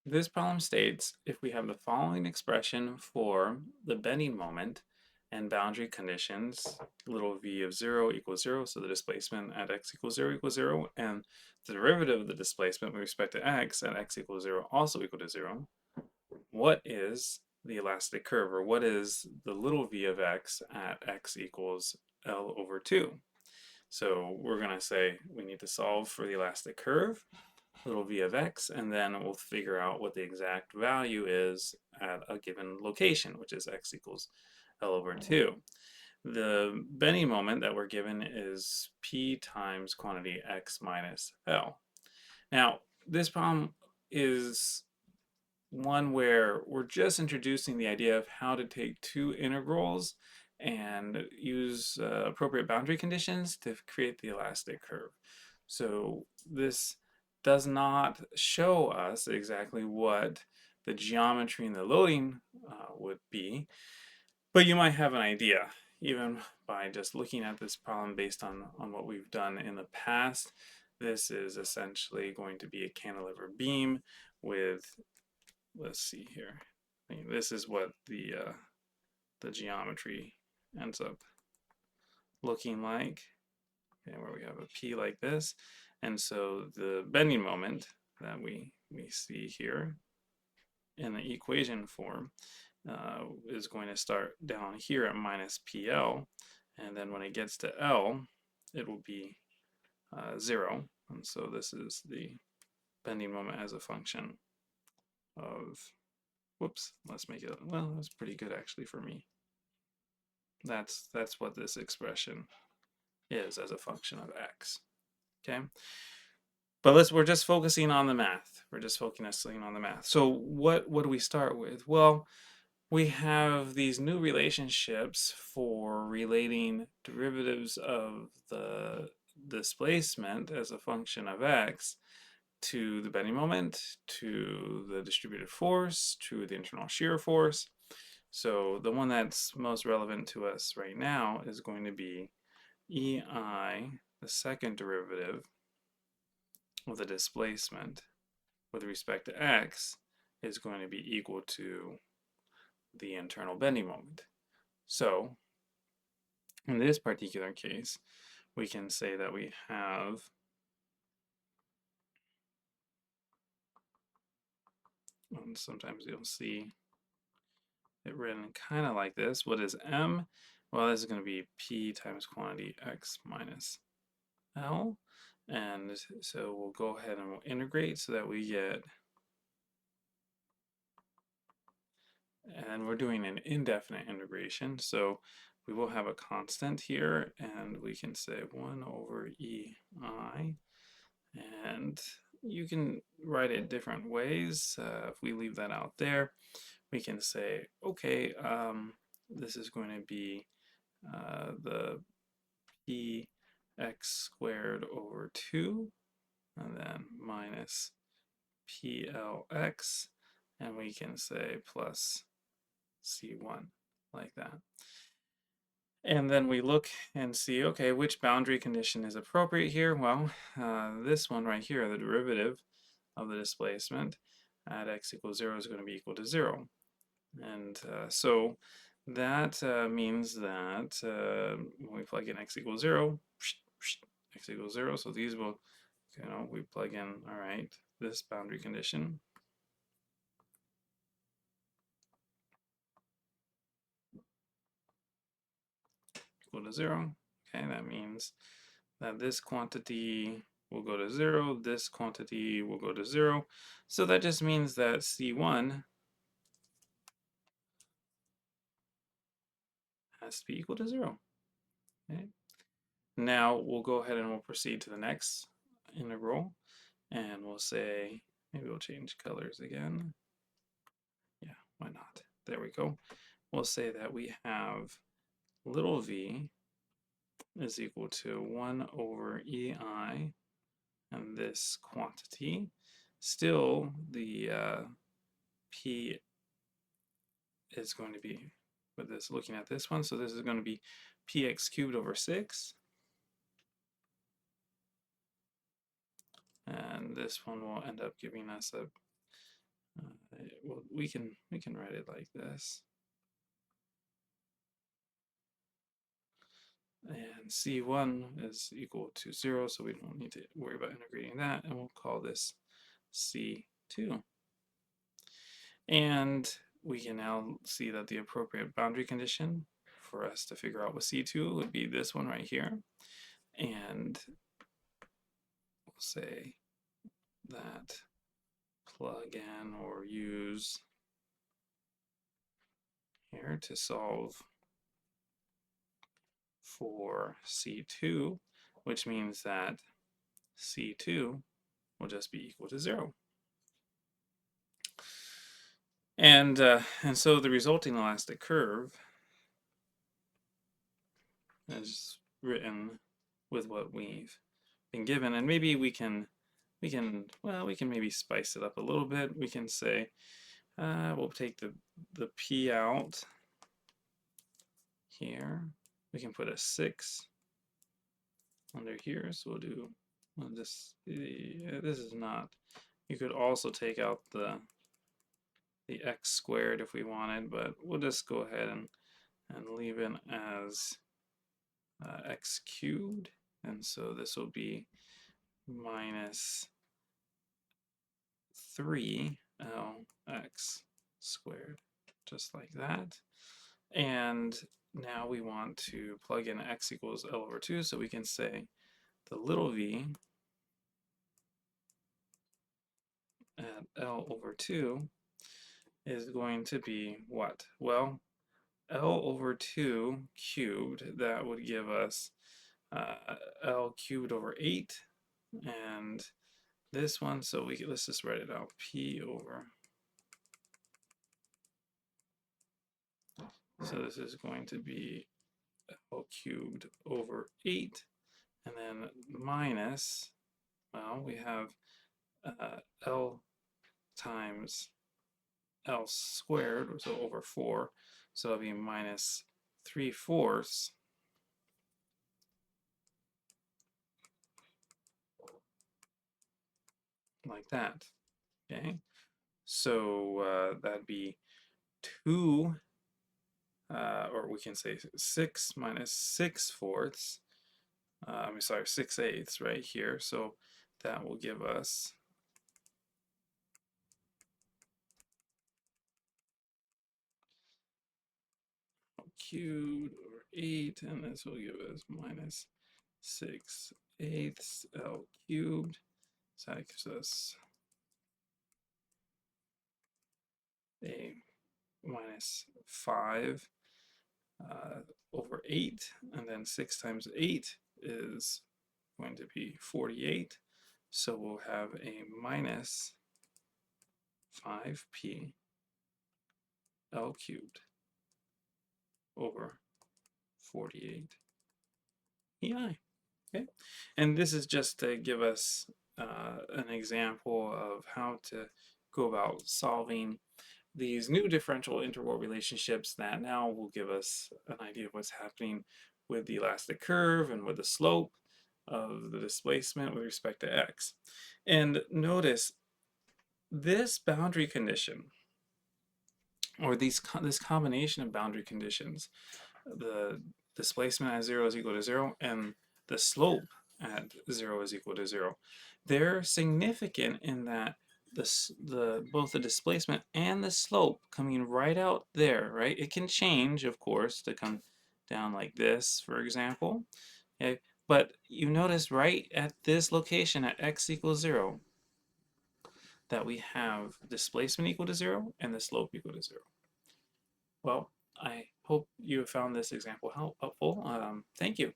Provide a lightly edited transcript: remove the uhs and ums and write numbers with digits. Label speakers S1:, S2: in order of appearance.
S1: This problem states if we have the following expression for the bending moment and boundary conditions, little v of 0 equals 0, so the displacement at x equals 0 equals 0, and the derivative of the displacement with respect to x at x equals 0 also equal to 0, what is the elastic curve, or what is the little v of x at x equals L over 2? So we're going to say we need to solve for the elastic curve, little v of x, and then we'll figure out what the exact value is at a given location, which is x equals L over 2. The bending moment that we're given is p times quantity x minus L. Now, this problem is one where we're just introducing the idea of how to take two integrals and use appropriate boundary conditions to create the elastic curve. So this does not show us exactly what the geometry and the loading would be, but you might have an idea even by just looking at this problem based on what we've done in the past. This is essentially going to be a cantilever beam with, let's see here. I mean, this is what the geometry ends up looking like. Okay, where we have a P like this. And so the bending moment that we see here in the equation form is going to start down here at minus PL. And then when it gets to L, it will be 0. And so this is the bending moment as a function of, whoops, let's make it, well, that's pretty good actually for me. That's what this expression is as a function of x. Okay, but we're just focusing on the math. We're just focusing on the math. So what do we start with? Well, we have these new relationships for relating derivatives of the displacement as a function of x to the bending moment, to the distributed force, to the internal shear force. So the one that's most relevant to us right now is going to be EI, the second derivative of the displacement with respect to x, is going to be equal to the internal bending moment. So in this particular case, we can say that we have and sometimes you'll see it written kind of like this. What is m? Well, this is going to be p times quantity x minus L. And so we'll go ahead and we'll integrate so that we get, and we're doing an indefinite integration, so we will have a constant here, and we can say 1 over EI, and you can write it different ways. If we leave that out there, we can say, okay, this is going to be the px squared over 2, and then minus plx, and we can say plus c1, like that. And then we look and see, okay, which boundary condition is appropriate here? Well, this one right here, the derivative of the displacement at x equals 0 is going to be equal to 0. And so that means that when we plug in x equals 0, x equals 0, so these will, we plug in, all right, this boundary condition. Equal to 0. Okay, that means that this quantity will go to 0, this quantity will go to 0. So that just means that C1 has to be equal to 0. Okay. Now we'll go ahead and we'll proceed to the next integral, and we'll say, maybe we'll change colors again. Yeah, why not? There we go. We'll say that we have little v is equal to 1 over EI and this quantity. Still, the P is going to be, with this, looking at this one, so this is going to be px cubed over 6. And this one will end up giving us a Well, we can write it like this. And C1 is equal to 0, so we don't need to worry about integrating that, and we'll call this C2. And we can now see that the appropriate boundary condition for us to figure out what C2 would be this one right here. And we'll say that plug in or use here to solve for C2, which means that C2 will just be equal to 0. And so the resulting elastic curve is written with what we've been given, and maybe we can maybe spice it up a little bit. We can say we'll take the p out here. We can put a 6 under here, so this is not. You could also take out the x squared if we wanted, but we'll just go ahead and leave it as x cubed, and so this will be minus 3lx squared, just like that. And now we want to plug in x equals L over 2, so we can say the little v at L over 2 is going to be what? Well, L over 2 cubed, that would give us L cubed over 8, and this one, so let's just write it out, P over, so this is going to be L cubed over 8, and then minus, well, we have L times L squared, so over 4, so it'll be minus 3/4 like that. Okay, so that'd be 2, or we can say 6 minus 6/4. I'm sorry, 6/8 right here. So that will give us cubed over 8, and this will give us minus 6/8 L cubed. So that gives us a minus 5 over 8, and then 6 times 8 is going to be 48. So we'll have a minus 5p L cubed over 48 EI. Okay, and this is just to give us an example of how to go about solving these new differential integral relationships that now will give us an idea of what's happening with the elastic curve and with the slope of the displacement with respect to x. And notice this boundary condition, or this combination of boundary conditions, the displacement at 0 is equal to 0 and the slope at 0 is equal to 0, they're significant in that both the displacement and the slope coming right out there, right? It can change, of course, to come down like this, for example. Okay, but you notice right at this location at x equals 0 that we have displacement equal to 0 and the slope equal to 0. Well, I hope you found this example helpful. Thank you.